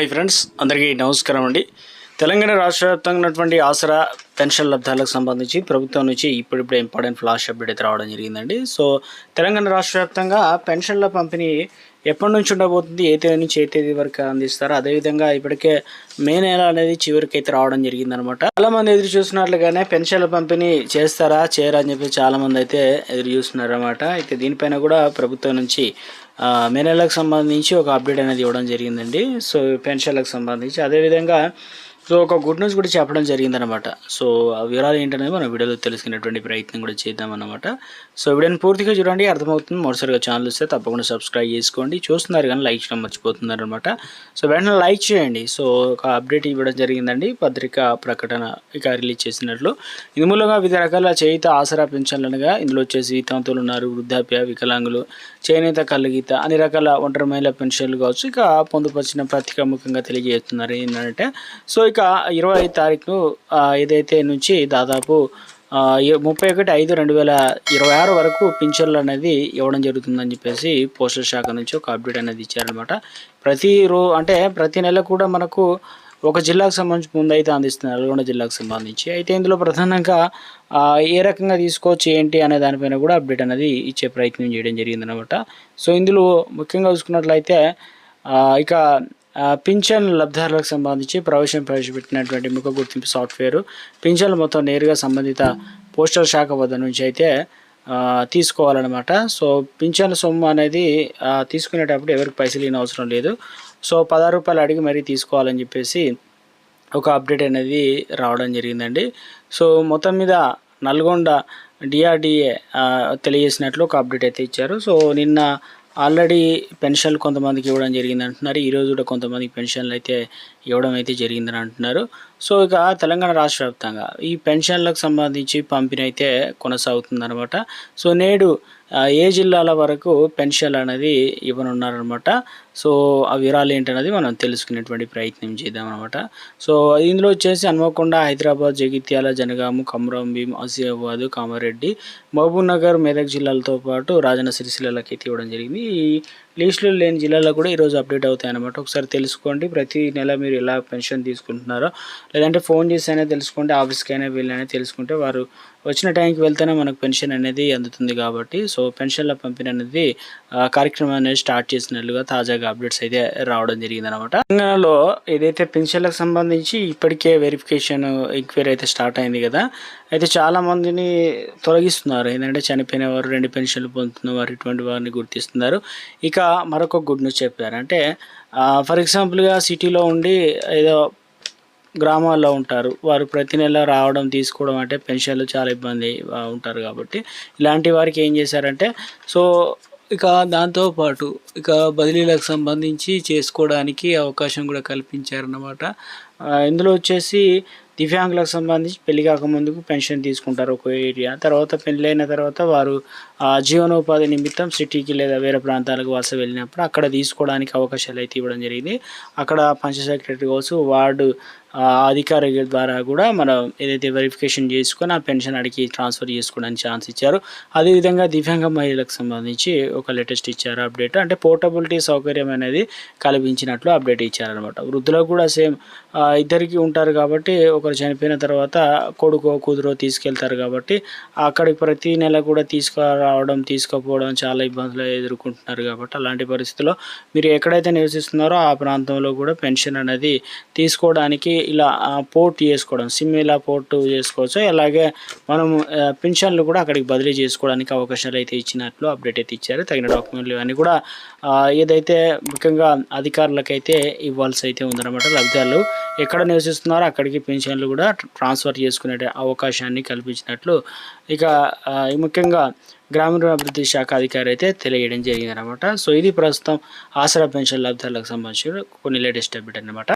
Hi friends, అందరికీ నమస్కారం అండి. తెలంగాణ రాష్ట్ర వ్యాప్తంగా ఉన్నటువంటి ఆసరా పెన్షన్ లబ్ధాలకు సంబంధించి ప్రభుత్వం నుంచి ఇప్పుడిప్పుడే ఇంపార్టెంట్ ఫ్లాష్ అప్డేట్ అయితే రావడం జరిగిందండి. సో తెలంగాణ రాష్ట్ర వ్యాప్తంగా పెన్షన్ల పంపిణీ ఎప్పటి నుంచి ఉండబోతుంది, ఏ తేదీ నుంచి ఏ తేదీ వరకు అందిస్తారు, అదేవిధంగా ఇప్పటికే మే నెల అనేది చివరికి అయితే రావడం జరిగిందనమాట. చాలామంది ఎదురు చూస్తున్నట్లుగానే పెన్షన్ల పంపిణీ చేస్తారా చేయరా అని చెప్పి చాలామంది అయితే ఎదురు చూస్తున్నారన్నమాట. అయితే దీనిపైన కూడా ప్రభుత్వం నుంచి మే నెలకు సంబంధించి ఒక అప్డేట్ అనేది ఇవ్వడం జరిగిందండి. సో పెన్షన్లకు సంబంధించి అదేవిధంగా ఒక గుడ్ న్యూస్ కూడా చెప్పడం జరిగిందనమాట. సో ఆ వివరాలు ఏంటనేది మనం వీడియోలో తెలుసుకునేటువంటి ప్రయత్నం కూడా చేద్దామన్నమాట. సో వీడియోని పూర్తిగా చూడండి, అర్థమవుతుంది. మొదటిసారిగా ఛానల్ వస్తే తప్పకుండా సబ్స్క్రైబ్ చేసుకోండి. చూస్తున్నారు కానీ లైక్ చేయడం మర్చిపోతున్నారు అనమాట. సో వెంటనే లైక్ చేయండి. సో ఒక అప్డేట్ ఇవ్వడం జరిగిందండి, పత్రికా ప్రకటన ఇక రిలీజ్ చేసినట్లు. ఇది మూలంగా వివిధ రకాల చేయుత ఆసరా పెన్షన్లనగా ఇందులో వచ్చేసి వితంతువులు ఉన్నారు, వృద్ధాప్య, వికలాంగులు, చేనేత, కళ్ళగీత, అన్ని రకాల ఒంటరి మహిళా పెన్షన్లు కావచ్చు. ఇక పొందుపరిచిన పత్రిక ముఖ్యంగా తెలియజేస్తున్నారు ఏంటంటే, సో ఇక 25 తారీఖు ఏదైతే నుంచి దాదాపు 31/5/2026 వరకు పింఛన్లు అనేది ఇవ్వడం జరుగుతుందని చెప్పేసి పోస్టల్ శాఖ నుంచి ఒక అప్డేట్ అనేది ఇచ్చారనమాట. ప్రతి నెల కూడా మనకు ఒక జిల్లాకు సంబంధించి ముందు అయితే అందిస్తున్నారు, నల్గొండ జిల్లాకు సంబంధించి. అయితే ఇందులో ప్రధానంగా ఏ రకంగా తీసుకోవచ్చు ఏంటి అనే దానిపైన కూడా అప్డేట్ అనేది ఇచ్చే ప్రయత్నం చేయడం జరిగిందనమాట. సో ఇందులో ముఖ్యంగా చూసుకున్నట్లయితే ఇక పింఛన్ లబ్ధిదారులకు సంబంధించి ప్రవేశపెట్టినటువంటి ముఖ గుర్తింపు సాఫ్ట్వేర్ పింఛన్లు మొత్తం నేరుగా సంబంధిత పోస్టల్ శాఖ వద్ద నుంచి అయితే తీసుకోవాలన్నమాట. సో పింఛన్ల సొమ్ము అనేది తీసుకునేటప్పుడు ఎవరికి పైసలు ఇవ్వని అవసరం లేదు. సో 16 రూపాయలు అడిగి మరీ తీసుకోవాలని చెప్పేసి ఒక అప్డేట్ అనేది రావడం జరిగిందండి. సో మొత్తం మీద నల్గొండ డిఆర్డిఏ తెలియజేసినట్లు ఒక అప్డేట్ అయితే ఇచ్చారు. సో నిన్న ఆల్రెడీ పెన్షన్లు కొంతమందికి ఇవ్వడం జరిగింది అంటున్నారు. ఈరోజు కూడా కొంతమందికి పెన్షన్లు అయితే ఇవ్వడం అయితే జరిగిందని అంటున్నారు. సో ఇక తెలంగాణ రాష్ట్ర వ్యాప్తంగా ఈ పెన్షన్లకు సంబంధించి పంపిణీ అయితే కొనసాగుతుందన్నమాట. సో నేడు ఏ జిల్లాల వరకు పెన్షన్లు అనేది ఇవ్వనున్నారనమాట. సో ఆ వివరాలు ఏంటనేది మనం తెలుసుకునేటువంటి ప్రయత్నం చేద్దామన్నమాట. సో ఇందులో వచ్చేసి హన్మకొండ, హైదరాబాద్, జగిత్యాల, జనగామ, కొమరం భీం, ఆసిఫాబాద్, కామారెడ్డి, మహబూబ్ నగర్, మెదక్ జిల్లాలతో పాటు రాజన్న సిరిసిల్లకి అయితే ఇవ్వడం జరిగింది. ఈ లిస్టులో లేని జిల్లాలో కూడా ఈరోజు అప్డేట్ అవుతాయి అన్నమాట. ఒకసారి తెలుసుకోండి, ప్రతి నెల మీరు ఎలా పెన్షన్ తీసుకుంటున్నారో, లేదంటే ఫోన్ చేసి అయినా తెలుసుకోండి, ఆఫీస్కి అయినా వెళ్ళైనా తెలుసుకుంటే వారు వచ్చిన టైంకి వెళ్తేనే మనకు పెన్షన్ అనేది అందుతుంది కాబట్టి. సో పెన్షన్ల పంపిణీ అనేది కార్యక్రమం అనేది స్టార్ట్ చేసినట్లుగా తాజాగా అప్డేట్స్ అయితే రావడం జరిగిందనమాట. తెలంగాణలో ఏదైతే పెన్షన్లకు సంబంధించి ఇప్పటికే వెరిఫికేషన్ ఎంక్వైరీ అయితే స్టార్ట్ అయింది కదా. అయితే చాలామందిని తొలగిస్తున్నారు, ఏంటంటే చనిపోయిన వారు, 2 పెన్షన్లు పొందుతున్న వారు, ఇటువంటి వారిని గుర్తిస్తున్నారు. ఇక మరొక గుడ్ న్యూస్ చెప్పారు, అంటే ఫర్ ఎగ్జాంపుల్గా సిటీలో ఉండి ఏదో గ్రామాల్లో ఉంటారు, వారు ప్రతి నెల రావడం తీసుకోవడం అంటే పెన్షన్లు చాలా ఇబ్బంది ఉంటారు కాబట్టి ఇలాంటి వారికి ఏం చేశారంటే, సో ఇక దాంతోపాటు ఇక బదిలీలకు సంబంధించి చేసుకోవడానికి అవకాశం కూడా కల్పించారన్నమాట. ఇందులో వచ్చేసి దివ్యాంగులకు సంబంధించి పెళ్లి కాకముందుకు పెన్షన్ తీసుకుంటారు ఒక ఏరియా, తర్వాత పెళ్ళైన తర్వాత వారు జీవనోపాధి నిమిత్తం సిటీకి లేదా వేరే ప్రాంతాలకు వలస వెళ్ళినప్పుడు అక్కడ తీసుకోవడానికి అవకాశాలు అయితే ఇవ్వడం జరిగింది. అక్కడ పంచాయత్ సెక్రటరీ కావచ్చు, వార్డు అధికారి ద్వారా కూడా మనం ఏదైతే వెరిఫికేషన్ చేసుకొని ఆ పెన్షన్ అడిగి ట్రాన్స్ఫర్ చేసుకోవడానికి ఛాన్స్ ఇచ్చారు. అదేవిధంగా దివ్యాంగ మహిళలకు సంబంధించి ఒక లేటెస్ట్ ఇచ్చారు అప్డేట్, అంటే పోర్టబిలిటీ సౌకర్యం అనేది కల్పించినట్లు అప్డేట్ ఇచ్చారనమాట. వృద్ధులకు కూడా సేమ్ ఇద్దరికి ఉంటారు కాబట్టి, ఒకరు చనిపోయిన తర్వాత కొడుకో కూతురో తీసుకెళ్తారు కాబట్టి అక్కడికి ప్రతి నెల కూడా తీసుకురావడం తీసుకుపోవడం చాలా ఇబ్బందులు ఎదుర్కొంటున్నారు కాబట్టి అలాంటి పరిస్థితుల్లో మీరు ఎక్కడైతే నివసిస్తున్నారో ఆ ప్రాంతంలో కూడా పెన్షన్ అనేది తీసుకోవడానికి ఇలా పోర్ట్ చేసుకోవడం, సిమ్ ఇలా పోర్ట్ చేసుకోవచ్చు. అలాగే మనం పెన్షన్లు కూడా అక్కడికి బదిలీ చేసుకోవడానికి అవకాశాలు అయితే ఇచ్చినట్లు అప్డేట్ అయితే ఇచ్చారు. తగిన డాక్యుమెంట్లు ఇవన్నీ కూడా ఏదైతే ముఖ్యంగా అధికారులకైతే ఇవ్వాల్సి అయితే ఉందన్నమాట. లబ్ధిదారులు ఎక్కడ నివసిస్తున్నారో అక్కడికి పెన్షన్లు కూడా ట్రాన్స్ఫర్ చేసుకునే అవకాశాన్ని కల్పించినట్లు ఇక ముఖ్యంగా గ్రామీణాభివృద్ధి శాఖ అధికారి అయితే తెలియడం జరిగిందనమాట. సో ఇది ప్రస్తుతం ఆసరా పెన్షన్ లబ్ధిదారులకు సంబంధించిన కొన్ని లేటెస్ట్ అప్డేట్ అనమాట.